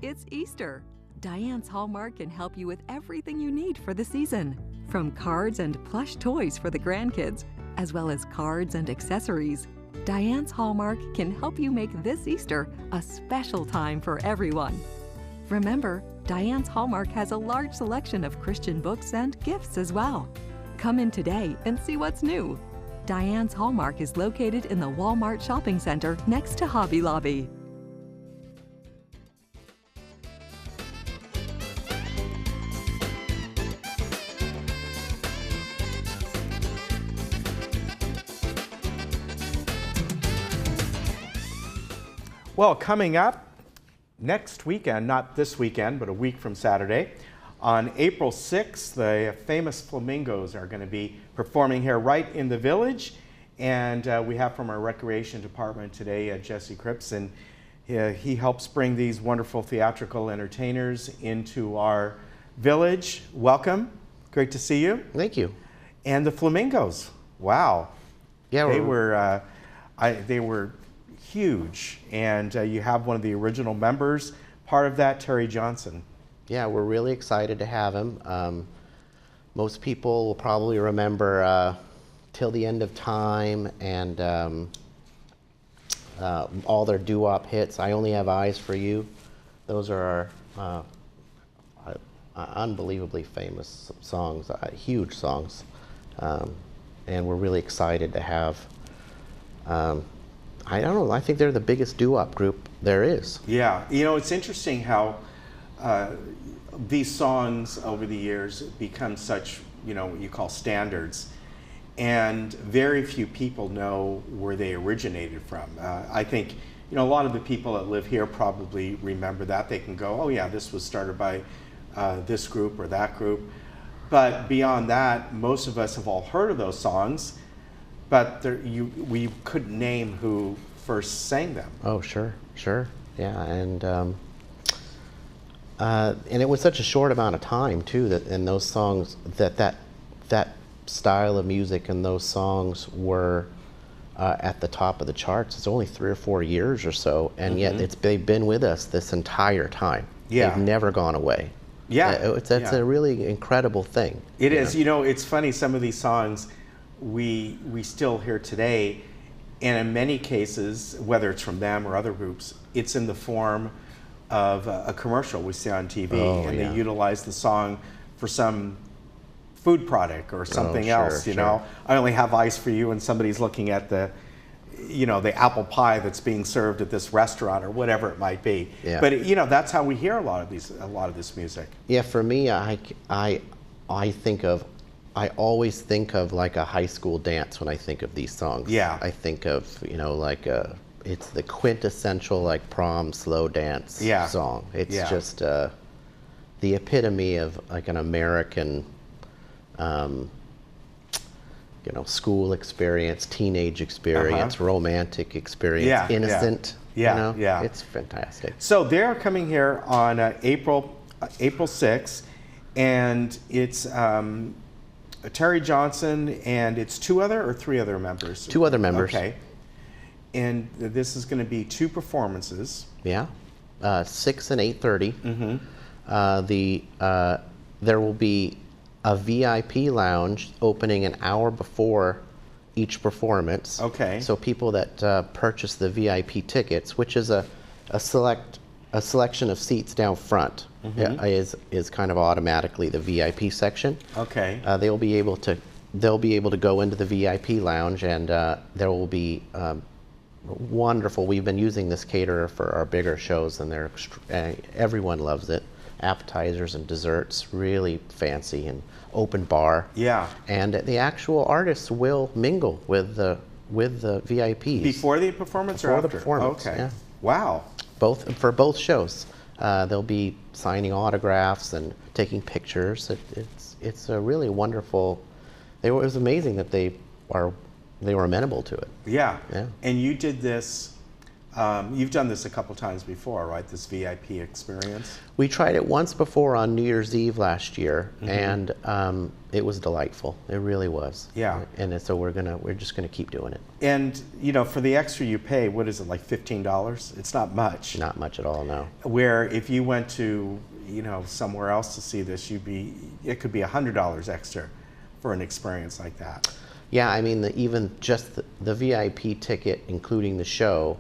It's Easter. Diane's Hallmark can help you with everything you need for the season. From cards and plush toys for the grandkids, as well as cards and accessories, Diane's Hallmark can help you make this Easter a special time for everyone. Remember, Diane's Hallmark has a large selection of Christian books and gifts as well. Come in today and see what's new. Diane's Hallmark is located in the Walmart Shopping Center next to Hobby Lobby. Well, coming up next weekend, not this weekend, but a week from Saturday, on April 6th, the famous Flamingos are going to be performing here right in the village. And we have from our recreation department today, Jesse Cripps, and he helps bring these wonderful theatrical entertainers into our village. Welcome. Great to see you. Thank you. And the Flamingos. Wow. Yeah, they were huge, and you have one of the original members, part of that, Terry Johnson. Yeah, we're really excited to have him. Most people will probably remember Till the End of Time and all their doo-wop hits. I Only Have Eyes for You. Those are our unbelievably famous songs, huge songs. And we're really excited to have I don't know, I think they're the biggest doo-wop group there is. Yeah, you know, it's interesting how these songs over the years become such, what you call standards, and very few people know where they originated from. I think, a lot of the people that live here probably remember that. They can go, oh yeah, this was started by this group or that group. But beyond that, most of us have all heard of those songs, but we couldn't name who first sang them. Oh, sure, yeah, and it was such a short amount of time too and those songs that style of music and those songs were at the top of the charts. It's only 3 or 4 years or so, and yet they've been with us this entire time. Yeah, they've never gone away. Yeah, it's a really incredible thing. It is. It's funny. Some of these songs we still hear today, and in many cases, whether it's from them or other groups, it's in the form of a commercial we see on TV, they utilize the song for some food product or something else. I only have eyes for you, and somebody's looking at the apple pie that's being served at this restaurant or whatever it might be. Yeah. But that's how we hear a lot of this music. Yeah, for me, I always think of like a high school dance when I think of these songs. Yeah. I think of, it's the quintessential like prom slow dance song. It's just the epitome of like an American, school experience, teenage experience, romantic experience, innocent. Yeah. It's fantastic. So they're coming here on April 6th, and it's Terry Johnson, and it's 2 other or 3 other members? 2 other members. Okay. And this is going to be 2 performances. Yeah, 6 and 8:30. There will be a VIP lounge opening an hour before each performance. Okay. So people that purchase the VIP tickets, which is a selection of seats down front, is kind of automatically the VIP section. Okay. They'll be able to go into the VIP lounge, and there will be wonderful. We've been using this caterer for our bigger shows, and everyone loves it. Appetizers and desserts, really fancy, and open bar. Yeah. And the actual artists will mingle with the VIPs before the performance before or after? the performance. Okay. Yeah. Wow. For both shows, they'll be signing autographs and taking pictures. It's a really wonderful. It was amazing that they were amenable to it. Yeah. Yeah. And you did this You've done this a couple times before, right? This VIP experience. We tried it once before on New Year's Eve last year, and it was delightful. It really was. Yeah. And so we're just gonna keep doing it. And you know, for the extra you pay, what is it, like $15? It's not much. Not much at all, no. Where if you went to, you know, somewhere else to see this, it could be $100 extra for an experience like that. Yeah, I mean, even just the VIP ticket, including the show,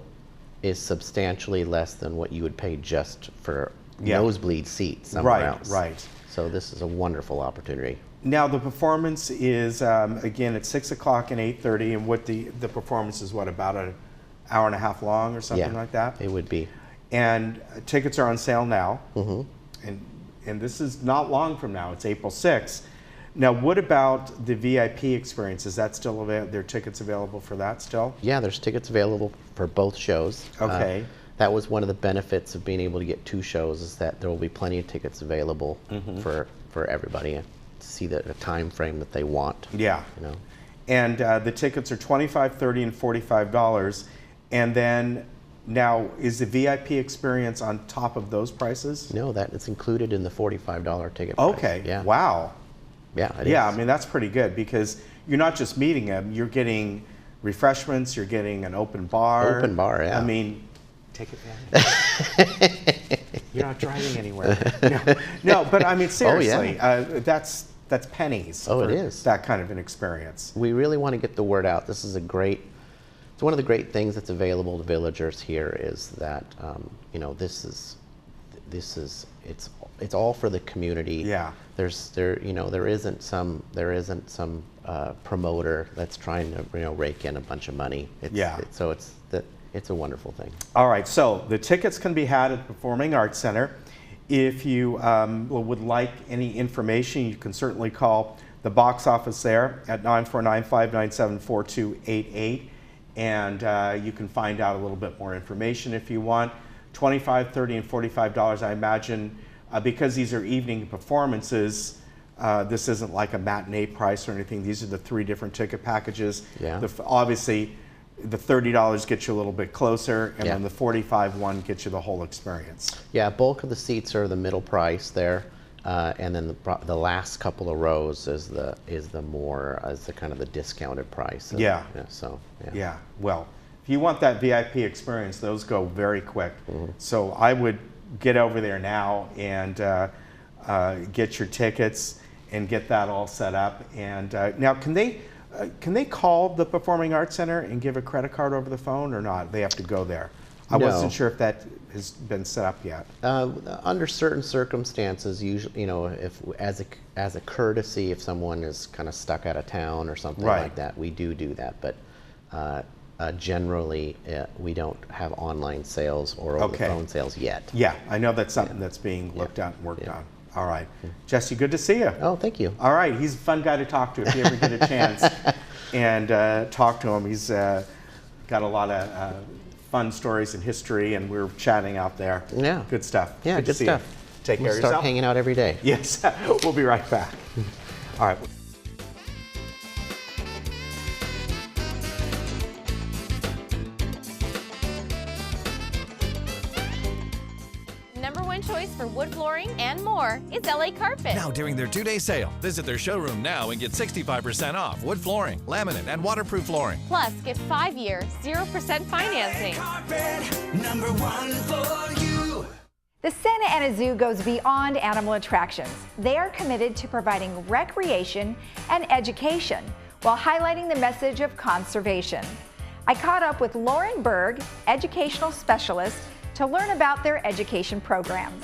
is substantially less than what you would pay just for nosebleed seats somewhere else. Right. So this is a wonderful opportunity. Now the performance is again at 6 o'clock and 8:30, and what the performance is about an hour and a half long or something like that. It would be. And tickets are on sale now, and this is not long from now. It's April 6th. Now, what about the VIP experience? Is that still available? There are tickets available for that still? Yeah, there's tickets available for both shows. Okay. That was one of the benefits of being able to get 2 shows, is that there will be plenty of tickets available for everybody to see the time frame that they want. Yeah. You know. And the tickets are $25, $30, and $45. And then now, is the VIP experience on top of those prices? No, that it's included in the $45 ticket price. Okay. Yeah. Wow. Yeah, it yeah, is. I mean, that's pretty good because you're not just meeting them, you're getting refreshments, you're getting an open bar. Open bar, yeah. I mean, take advantage. You're not driving anywhere. No, but I mean, seriously, that's pennies Oh, for it is. that kind of an experience. We really want to get the word out. This is it's one of the great things that's available to villagers here is that, you know, it's all for the community. Yeah. There isn't some promoter that's trying to rake in a bunch of money. It's a wonderful thing. All right, so the tickets can be had at the Performing Arts Center. If you would like any information, you can certainly call the box office there at 949-597-4288, and you can find out a little bit more information if you want. $25, $30, and $45, I imagine, because these are evening performances, this isn't like a matinee price or anything. These are the 3 different ticket packages. Yeah. Obviously, the $30 gets you a little bit closer, and then the $45 one gets you the whole experience. Yeah, bulk of the seats are the middle price there, and then the last couple of rows is the kind of the discounted price. Yeah. So. Yeah. Well, if you want that VIP experience, those go very quick. So I would get over there now and get your tickets and get that all set up. And now, can they call the Performing Arts Center and give a credit card over the phone or not? They have to go there. I wasn't sure if that has been set up yet. Under certain circumstances, usually, if as a courtesy, if someone is kind of stuck out of town or something like that, we do that. But generally, we don't have online sales or over the phone sales yet. Yeah, I know that's something that's being looked at and worked on. All right. Jesse, good to see you. Oh, thank you. All right, he's a fun guy to talk to if you ever get a chance. And talk to him. He's got a lot of fun stories and history, and we're chatting out there. Yeah. Good stuff. Yeah, good stuff. Take care of Start yourself. hanging out every day. Yes, we'll be right back. All right. #1 choice for wood flooring and more is LA Carpet. Now during their 2-day sale, visit their showroom now and get 65% off wood flooring, laminate, and waterproof flooring. Plus, get 5-year, 0% financing. #1 for you. The Santa Ana Zoo goes beyond animal attractions. They are committed to providing recreation and education while highlighting the message of conservation. I caught up with Lauren Berg, educational specialist, to learn about their education programs.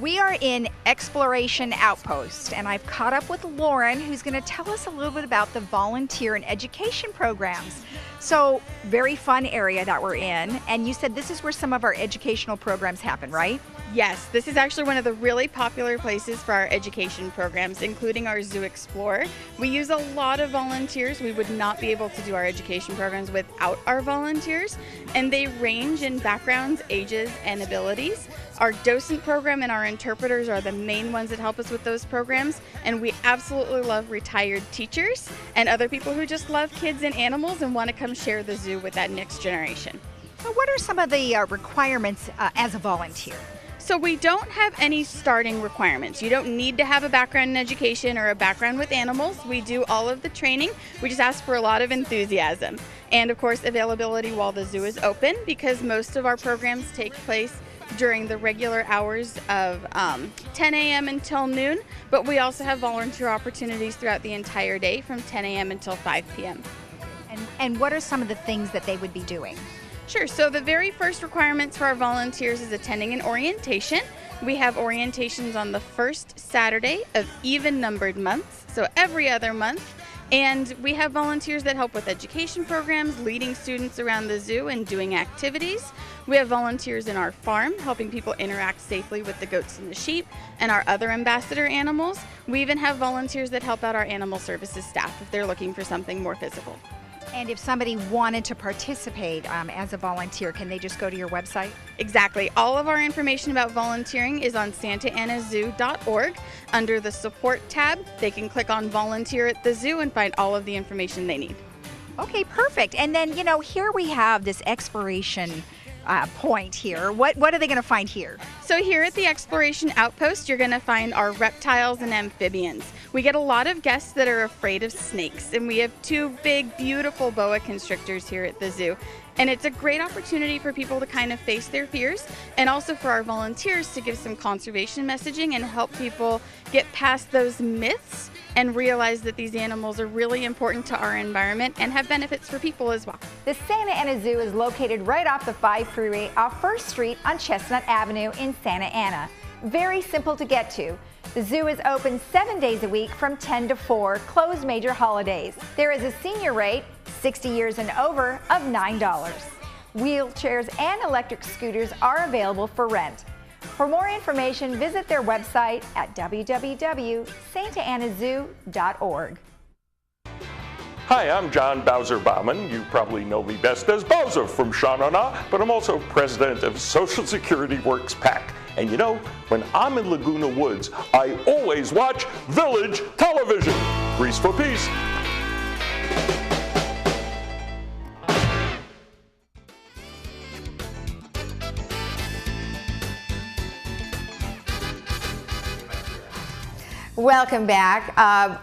We are in Exploration Outpost, and I've caught up with Lauren, who's going to tell us a little bit about the volunteer and education programs. So, very fun area that we're in, and you said this is where some of our educational programs happen, right? Yes, this is actually one of the really popular places for our education programs, including our Zoo Explorer. We use a lot of volunteers. We would not be able to do our education programs without our volunteers, and they range in backgrounds, ages, and abilities. Our docent program and our interpreters are the main ones that help us with those programs, and we absolutely love retired teachers and other people who just love kids and animals and want to come share the zoo with that next generation. So what are some of the requirements as a volunteer? So we don't have any starting requirements. You don't need to have a background in education or a background with animals. We do all of the training. We just ask for a lot of enthusiasm. And of course, availability while the zoo is open, because most of our programs take place during the regular hours of 10 a.m. until noon, but we also have volunteer opportunities throughout the entire day from 10 a.m. until 5 p.m. And what are some of the things that they would be doing? Sure, so the very first requirements for our volunteers is attending an orientation. We have orientations on the first Saturday of even-numbered months, so every other month. And we have volunteers that help with education programs, leading students around the zoo and doing activities. We have volunteers in our farm, helping people interact safely with the goats and the sheep and our other ambassador animals. We even have volunteers that help out our animal services staff if they're looking for something more physical. And if somebody wanted to participate as a volunteer, can they just go to your website? Exactly. All of our information about volunteering is on santaanazoo.org. Under the support tab, they can click on volunteer at the zoo and find all of the information they need. Okay, perfect. And then, you know, here we have this exploration point here. What are they going to find here? So here at the Exploration Outpost, you're going to find our reptiles and amphibians. We get a lot of guests that are afraid of snakes, and we have two big, beautiful boa constrictors here at the zoo. And it's a great opportunity for people to kind of face their fears, and also for our volunteers to give some conservation messaging and help people get past those myths and realize that these animals are really important to our environment and have benefits for people as well. The Santa Ana Zoo is located right off the 5 freeway off 1st Street on Chestnut Avenue in Santa Ana. Very simple to get to. The zoo is open 7 days a week from 10 to 4, closed major holidays. There is a senior rate, 60 years and over, of $9. Wheelchairs and electric scooters are available for rent. For more information, visit their website at www.santaanazoo.org. Hi, I'm John Bowser Bauman. You probably know me best as Bowser from Sha-Na-Na, but I'm also president of Social Security Works PAC. And you know, when I'm in Laguna Woods, I always watch Village Television. Grease for peace. Welcome back.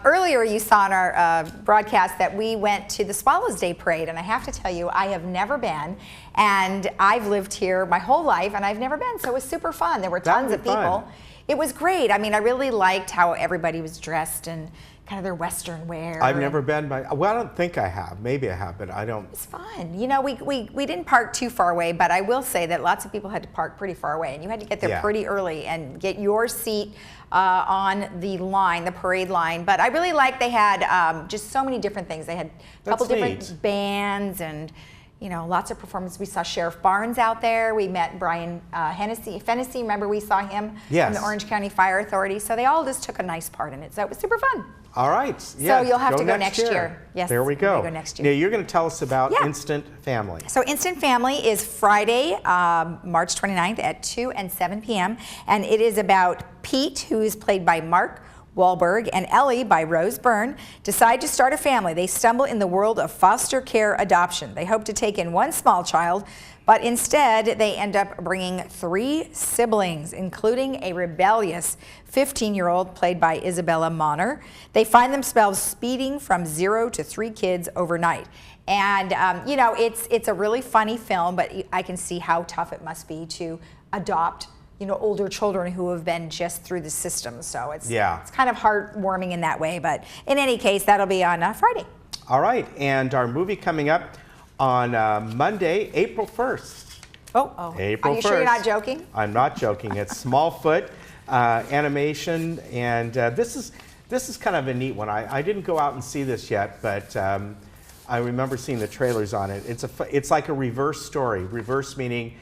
Earlier you saw in our broadcast that we went to the Swallows Day Parade, and I have to tell you, I have never been, and I've lived here my whole life, and I've never been, so it was super fun. There were tons of people. It was great. I mean, I really liked how everybody was dressed and kind of their Western wear. I've never been, well, I don't think I have. Maybe I have, but I don't. It's fun. You know, we didn't park too far away, but I will say that lots of people had to park pretty far away, and you had to get there pretty early and get your seat on the line, the parade line. But I really liked they had just so many different things. They had a couple different bands and, you know, lots of performances. We saw Sheriff Barnes out there. We met Brian Fennessy. Remember we saw him from the Orange County Fire Authority. So they all just took a nice part in it. So it was super fun. All right. So you'll have to go next year. Yes. There we go. Go next year. Now you're going to tell us about Instant Family. So Instant Family is Friday, March 29th at 2 and 7 p.m. And it is about Pete, who is played by Mark Wahlberg, and Ellie by Rose Byrne, decide to start a family. They stumble in the world of foster care adoption. They hope to take in one small child, but instead they end up bringing 3 siblings, including a rebellious 15-year-old played by Isabella Moner. They find themselves speeding from 0 to 3 kids overnight. And, you know, it's a really funny film, but I can see how tough it must be to adopt, you know, older children who have been just through the system. So it's kind of heartwarming in that way. But in any case, that'll be on Friday. All right. And our movie coming up on Monday, April 1st. April 1st. Are you sure you're not joking? I'm not joking. It's Smallfoot animation. And this is kind of a neat one. I didn't go out and see this yet, but I remember seeing the trailers on it. It's like a reverse story. Reverse meaning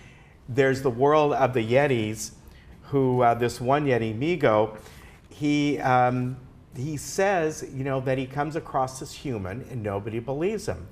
there's the world of the Yetis, who this one Yeti, Migo, he says, you know, that he comes across this human and nobody believes him,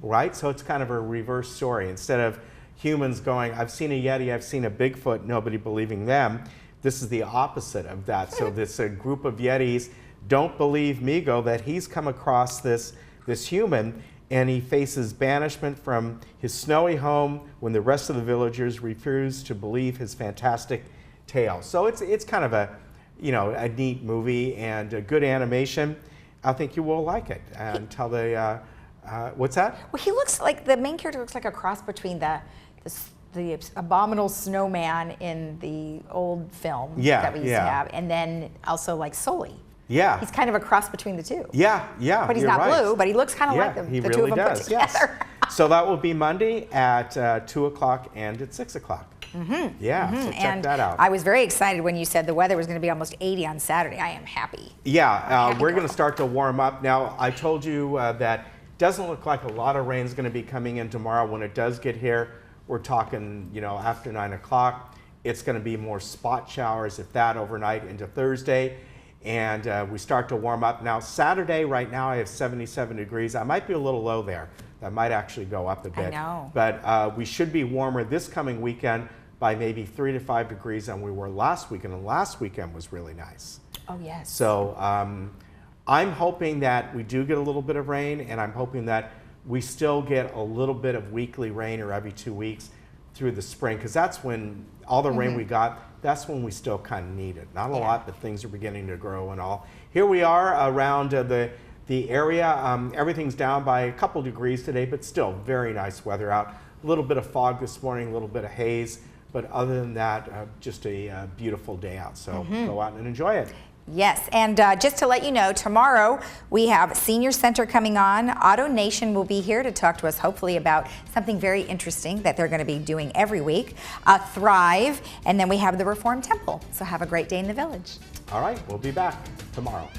right? So it's kind of a reverse story. Instead of humans going, I've seen a Yeti, I've seen a Bigfoot, nobody believing them, this is the opposite of that. So this group of Yetis don't believe Migo that he's come across this human, and he faces banishment from his snowy home when the rest of the villagers refuse to believe his fantastic tale. So it's kind of a, you know, a neat movie and a good animation. I think you will like it until they, what's that? Well, he looks like, the main character looks like a cross between the abominable snowman in the old film that we used to have, and then also like Sully. Yeah. He's kind of a cross between the two. Yeah, yeah. But he's not blue, but he looks kind of like the really two of them does, put together. Yes. So that will be Monday at 2 o'clock and at 6 o'clock. Yeah, so check And that out. I was very excited when you said the weather was going to be almost 80 on Saturday. I am happy. Yeah, we're going to start to warm up. Now, I told you that doesn't look like a lot of rain is going to be coming in tomorrow. When it does get here, we're talking, you know, after 9 o'clock. It's going to be more spot showers, if that, overnight into Thursday. And we start to warm up. Now, Saturday, right now, I have 77 degrees. I might be a little low there. That might actually go up a bit. I know. But we should be warmer this coming weekend by maybe 3 to 5 degrees than we were last weekend. And last weekend was really nice. Oh, yes. So I'm hoping that we do get a little bit of rain, and I'm hoping that we still get a little bit of weekly rain or every 2 weeks through the spring, because that's when all the rain we got, that's when we still kind of need it. Not a lot, but things are beginning to grow and all. Here we are around the area. Everything's down by a couple degrees today, but still very nice weather out. A little bit of fog this morning, a little bit of haze, but other than that, just a beautiful day out. So go out and enjoy it. Yes, and just to let you know, tomorrow we have Senior Center coming on. Auto Nation will be here to talk to us, hopefully, about something very interesting that they're going to be doing every week. Thrive, and then we have the Reform Temple. So have a great day in the village. All right, we'll be back tomorrow.